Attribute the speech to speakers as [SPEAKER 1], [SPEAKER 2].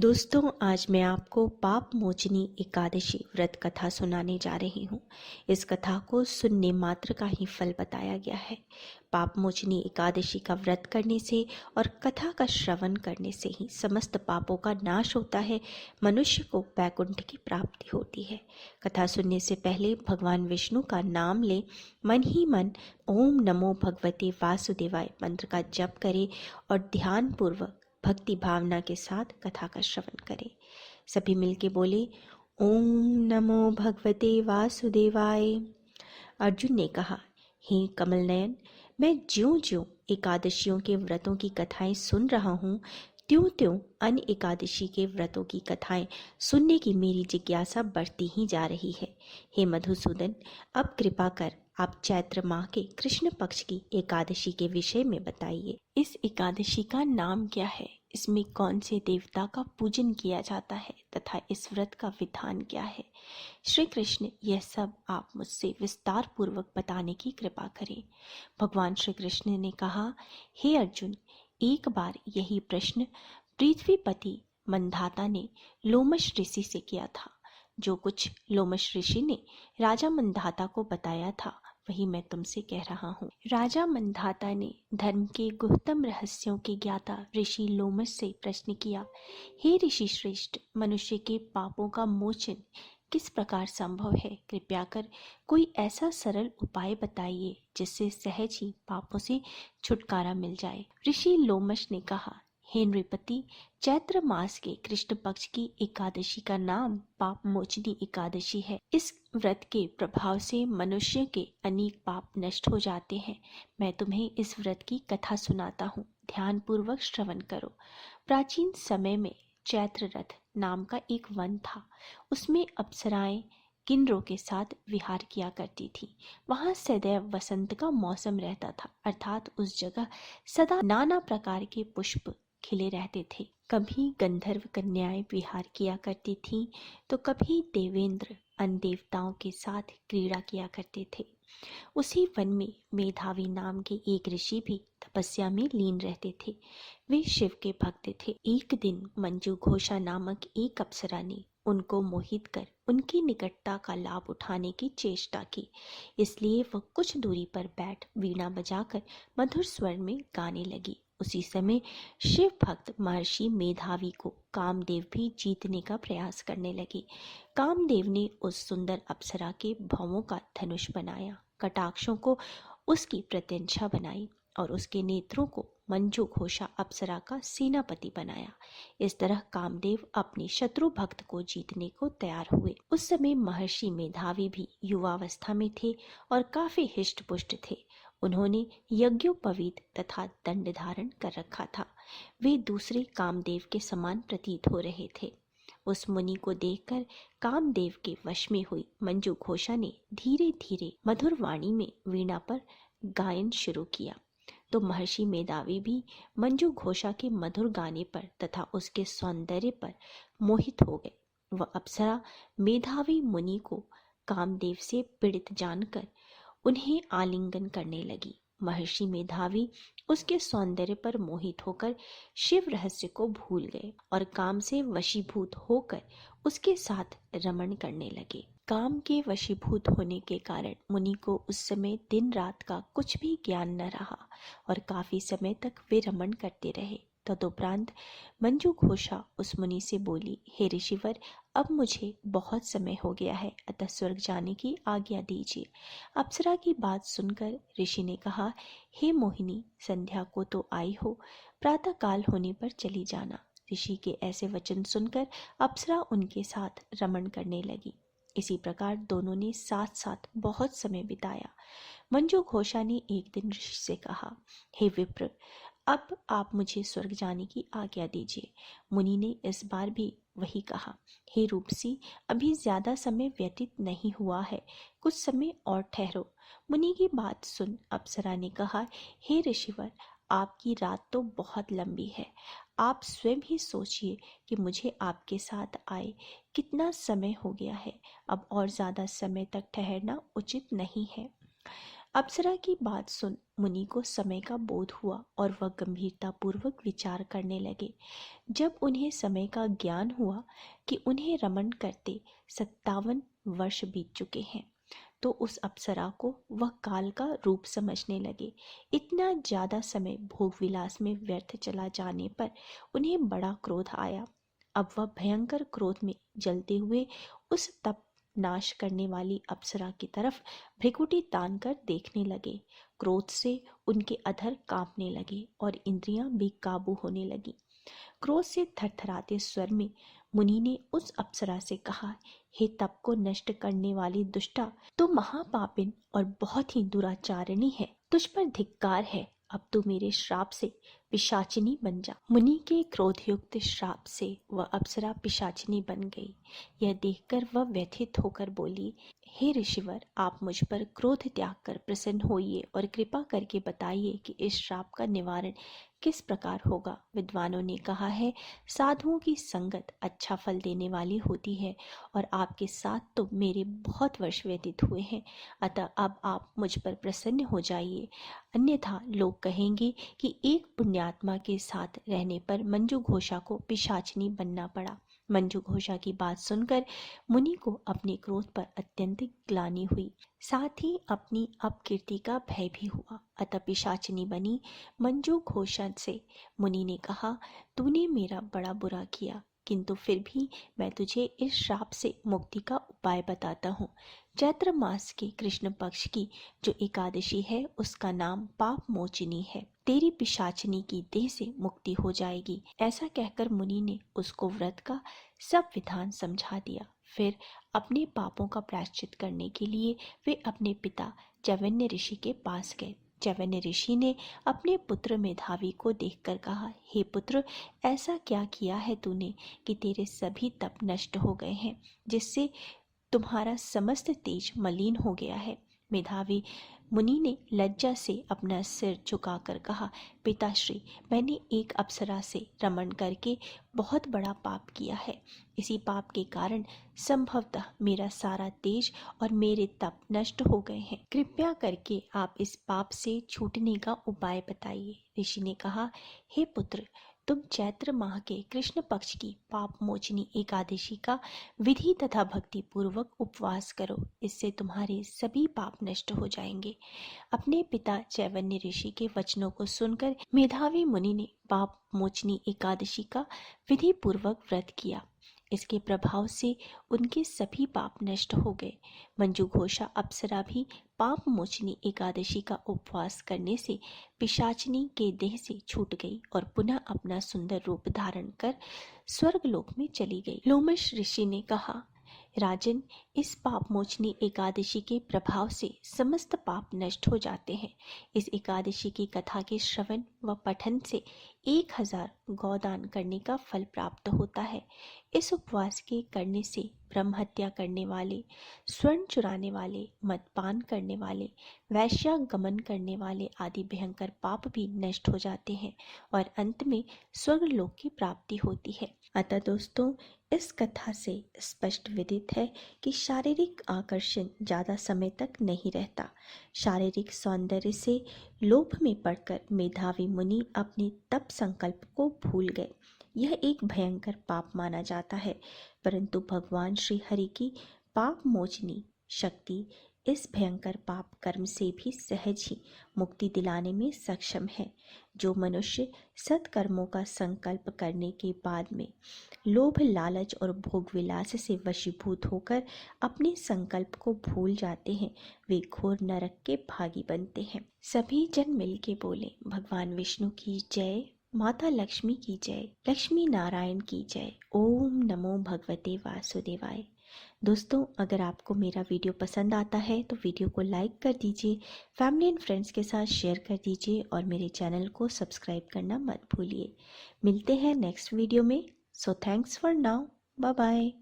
[SPEAKER 1] दोस्तों, आज मैं आपको पाप मोचनी एकादशी व्रत कथा सुनाने जा रही हूँ। इस कथा को सुनने मात्र का ही फल बताया गया है। पाप मोचनी एकादशी का व्रत करने से और कथा का श्रवण करने से ही समस्त पापों का नाश होता है, मनुष्य को वैकुंठ की प्राप्ति होती है। कथा सुनने से पहले भगवान विष्णु का नाम ले मन ही मन ओम नमो भगवते वासुदेवाय मंत्र का जप करें और ध्यान पूर्वक भक्ति भावना के साथ कथा का श्रवण करें। सभी मिलके बोले ओम नमो भगवते वासुदेवाय। अर्जुन ने कहा, हे कमल नयन, मैं ज्यों ज्यों एकादशियों के व्रतों की कथाएं सुन रहा हूँ, त्यों त्यों अन्य एकादशी के व्रतों की कथाएं सुनने की मेरी जिज्ञासा बढ़ती ही जा रही है। हे मधुसूदन, अब कृपा कर आप चैत्र माह के कृष्ण पक्ष की एकादशी के विषय में बताइए। इस एकादशी का नाम क्या है, इसमें कौन से देवता का पूजन किया जाता है तथा इस व्रत का विधान क्या है। श्री कृष्ण, यह सब आप मुझसे विस्तार पूर्वक बताने की कृपा करें। भगवान श्री कृष्ण ने कहा, हे अर्जुन, एक बार यही प्रश्न पृथ्वीपति मंधाता ने लोमश ऋषि से किया था। जो कुछ लोमश ऋषि ने राजा मंधाता को बताया था वही मैं तुमसे कह रहा हूँ। राजा मंधाता ने धर्म के गुप्तम रहस्यों के ज्ञाता ऋषि लोमश से प्रश्न किया, हे ऋषि श्रेष्ठ, मनुष्य के पापों का मोचन किस प्रकार संभव है? कृपया कर कोई ऐसा सरल उपाय बताइए जिससे सहज ही पापों से छुटकारा मिल जाए। ऋषि लोमश ने कहा, हे नृपति, चैत्र मास के कृष्ण पक्ष की एकादशी का नाम पाप मोचनी एकादशी है। इस व्रत के प्रभाव से मनुष्य के अनेक पाप नष्ट हो जाते हैं। मैं तुम्हें इस व्रत की कथा सुनाता हूँ, ध्यान पूर्वक श्रवण करो। प्राचीन समय में चैत्र रथ नाम का एक वन था। उसमें अप्सराएं किन्नरों के साथ विहार किया करती थी। वहां सदैव वसंत का मौसम रहता था, अर्थात उस जगह सदा नाना प्रकार के पुष्प खिले रहते थे। कभी गंधर्व कन्याएं विहार किया करती थीं, तो कभी देवेंद्र अन्य देवताओं के साथ क्रीड़ा किया करते थे। उसी वन में मेधावी नाम के एक ऋषि भी तपस्या में लीन रहते थे। वे शिव के भक्त थे। एक दिन मंजू घोषा नामक एक अप्सरा ने उनको मोहित कर उनकी निकटता का लाभ उठाने की चेष्टा की। इसलिए वह कुछ दूरी पर बैठ वीणा बजाकर मधुर स्वर में गाने लगी। उसी समय शिव भक्त महर्षि मेधावी को कामदेव भी जीतने का प्रयास करने लगे। कामदेव ने उस सुंदर अप्सरा के भौहों का धनुष बनाया, कटाक्षों को उसकी प्रत्यंछा बनाई और उसके नेत्रों को मंजू घोषा अप्सरा का सेनापति बनाया। इस तरह कामदेव अपने शत्रु भक्त को जीतने को तैयार हुए। उस समय महर्षि मेधावी भी युवावस्था में थे और काफी हिष्ट पुष्ट थे। उन्होंने यज्ञोपवीत तथा दंड धारण कर रखा था। वे दूसरे कामदेव के समान प्रतीत हो रहे थे। उस मुनि को देखकर कामदेव के वश में हुई मंजू घोषा ने धीरे धीरे मधुर वाणी में वीणा पर गायन शुरू किया, तो महर्षि मेधावी भी मंजू घोषा के मधुर गाने पर तथा उसके सौंदर्य पर मोहित हो गए। वह अप्सरा मेधावी मुनि को कामदेव से पीड़ित जानकर उन्हें आलिंगन करने लगी। महर्षि मेधावी उसके सौंदर्य पर मोहित होकर शिव रहस्य को भूल गए और काम से वशीभूत होकर उसके साथ रमण करने लगे। काम के वशीभूत होने के कारण मुनि को उस समय दिन रात का कुछ भी ज्ञान न रहा और काफी समय तक वे रमण करते रहे। तदुपरांत मंजू घोषा उस मुनि से बोली, हे ऋषिवर, अब मुझे बहुत समय हो गया है, अतः स्वर्ग जाने की आज्ञा दीजिए। अप्सरा की बात सुनकर ऋषि ने कहा, हे मोहिनी, संध्या को तो आई हो, प्रातः काल होने पर चली जाना। ऋषि के ऐसे वचन सुनकर अप्सरा उनके साथ रमण करने लगी। इसी प्रकार दोनों ने साथ साथ बहुत समय बिताया। मंजू घोषा ने एक दिन ऋषि से कहा, हे विप्र, अब आप मुझे स्वर्ग जाने की आज्ञा दीजिए। मुनि ने इस बार भी वही कहा, हे रूपसी, अभी ज्यादा समय व्यतीत नहीं हुआ है, कुछ समय और ठहरो। मुनि की बात सुन अप्सरा ने कहा, हे ऋषिवर, आपकी रात तो बहुत लंबी है। आप स्वयं ही सोचिए कि मुझे आपके साथ आए कितना समय हो गया है। अब और ज्यादा समय तक ठहरना उचित नहीं है। अप्सरा की बात सुन मुनि को समय का बोध हुआ और वह गंभीरता पूर्वक विचार करने लगे। जब उन्हें समय का ज्ञान हुआ कि उन्हें रमण करते 57 वर्ष बीत चुके हैं, तो उस अप्सरा को वह काल का रूप समझने लगे। इतना ज्यादा समय भोग विलास में व्यर्थ चला जाने पर उन्हें बड़ा क्रोध आया। अब वह भयंकर क्रोध में जलते हुए उस तप नाश करने वाली अप्सरा की तरफ भ्रिकुटी तान कर देखने लगे। क्रोध से उनके अधर कांपने लगे और इंद्रियां बेकाबू होने लगी। क्रोध से थरथराते स्वर में मुनि ने उस अप्सरा से कहा, हे तप को नष्ट करने वाली दुष्टा, तू महापापिन और बहुत ही दुराचारिणी है। तुझ पर धिक्कार है। अब तू मेरे श्राप से पिशाचिनी बन जा। मुनि के क्रोधयुक्त श्राप से वह अप्सरा पिशाचिनी बन गई। यह देखकर वह व्यथित होकर बोली, हे ऋषिवर, आप मुझ पर क्रोध त्याग कर प्रसन्न होइए और कृपा करके बताइए कि इस श्राप का निवारण किस प्रकार होगा। विद्वानों ने कहा है, साधुओं की संगत अच्छा फल देने वाली होती है और आपके साथ तो मेरे बहुत वर्ष व्यतीत हुए हैं, अतः अब आप मुझ पर प्रसन्न हो जाइए, अन्यथा लोग कहेंगे कि एक पुण्यात्मा के साथ रहने पर मंजू घोषा को पिशाचिनी बनना पड़ा। मंजू घोषा की बात सुनकर मुनि को अपने क्रोध पर अत्यंत ग्लानि हुई, साथ ही अपनी अपकीर्ति का भय भी हुआ। अतः पिशाचिनी बनी मंजू घोषा से मुनि ने कहा, तूने मेरा बड़ा बुरा किया, किंतु फिर भी मैं तुझे इस श्राप से मुक्ति का उपाय बताता हूँ। चैत्र मास के कृष्ण पक्ष की जो एकादशी है उसका नाम पाप मोचिनी है। तेरी पिशाचिनी की देह से मुक्ति हो जाएगी। ऐसा कहकर मुनि ने उसको व्रत का सब विधान समझा दिया। फिर अपने पापों का प्रायश्चित करने के लिए वे अपने पिता चैवन्य ऋषि के पास गए। चैवन्य ऋषि ने अपने पुत्र मेधावी को देखकर कहा, हे पुत्र, ऐसा क्या किया है तूने कि तेरे सभी तप नष्ट हो गए हैं, जिससे तुम्हारा समस्त तेज मलिन हो गया है। मेधावी मुनि ने लज्जा से अपना सिर झुकाकर कहा, पिताश्री, मैंने एक अप्सरा से रमण करके बहुत बड़ा पाप किया है। इसी पाप के कारण संभवतः मेरा सारा तेज और मेरे तप नष्ट हो गए हैं। कृपया करके आप इस पाप से छूटने का उपाय बताइए। ऋषि ने कहा, हे पुत्र, तुम चैत्र माह के कृष्ण पक्ष की पाप मोचनी एकादशी का विधि तथा भक्ति पूर्वक उपवास करो, इससे तुम्हारे सभी पाप नष्ट हो जाएंगे। अपने पिता चैवन्य ऋषि के वचनों को सुनकर मेधावी मुनि ने पाप मोचनी एकादशी का विधि पूर्वक व्रत किया। इसके प्रभाव से उनके सभी पाप नष्ट हो गए। मंजू घोषा अप्सरा भी पाप मोचनी एकादशी का उपवास करने से पिशाचिनी के देह से छूट गई और पुनः अपना सुंदर रूप धारण कर स्वर्गलोक में चली गई। लोमश ऋषि ने कहा, राजन, इस पाप मोचनी एकादशी के प्रभाव से समस्त पाप नष्ट हो जाते हैं। इस एकादशी की कथा के श्रवण व पठन से 1000 गौदान करने का फल प्राप्त होता है। इस उपवास के करने से ब्रह्म हत्या करने वाले, स्वर्ण चुराने वाले, मदपान करने वाले, वैश्यागमन करने वाले आदि भयंकर पाप भी नष्ट हो जाते हैं और अंत में स्वर्गलोक की प्राप्ति होती है। अतः दोस्तों, इस कथा से स्पष्ट विदित है कि शारीरिक आकर्षण ज़्यादा समय तक नहीं रहता। शारीरिक सौंदर्य से लोभ में पड़कर मेधावी मुनि अपने तप संकल्प को भूल गए। यह एक भयंकर पाप माना जाता है, परंतु भगवान श्री हरि की पाप मोचनी शक्ति इस भयंकर पाप कर्म से भी सहज ही मुक्ति दिलाने में सक्षम है। जो मनुष्य सत्कर्मों का संकल्प करने के बाद में लोभ, लालच और भोग विलास से वशीभूत होकर अपने संकल्प को भूल जाते हैं, वे घोर नरक के भागी बनते हैं। सभी जन मिलके बोले, भगवान विष्णु की जय, माता लक्ष्मी की जय, लक्ष्मी नारायण की जय। ओम नमो भगवते वासुदेवाय। दोस्तों, अगर आपको मेरा वीडियो पसंद आता है तो वीडियो को लाइक कर दीजिए, फैमिली एंड फ्रेंड्स के साथ शेयर कर दीजिए और मेरे चैनल को सब्सक्राइब करना मत भूलिए। मिलते हैं नेक्स्ट वीडियो में। So thanks for now, bye bye.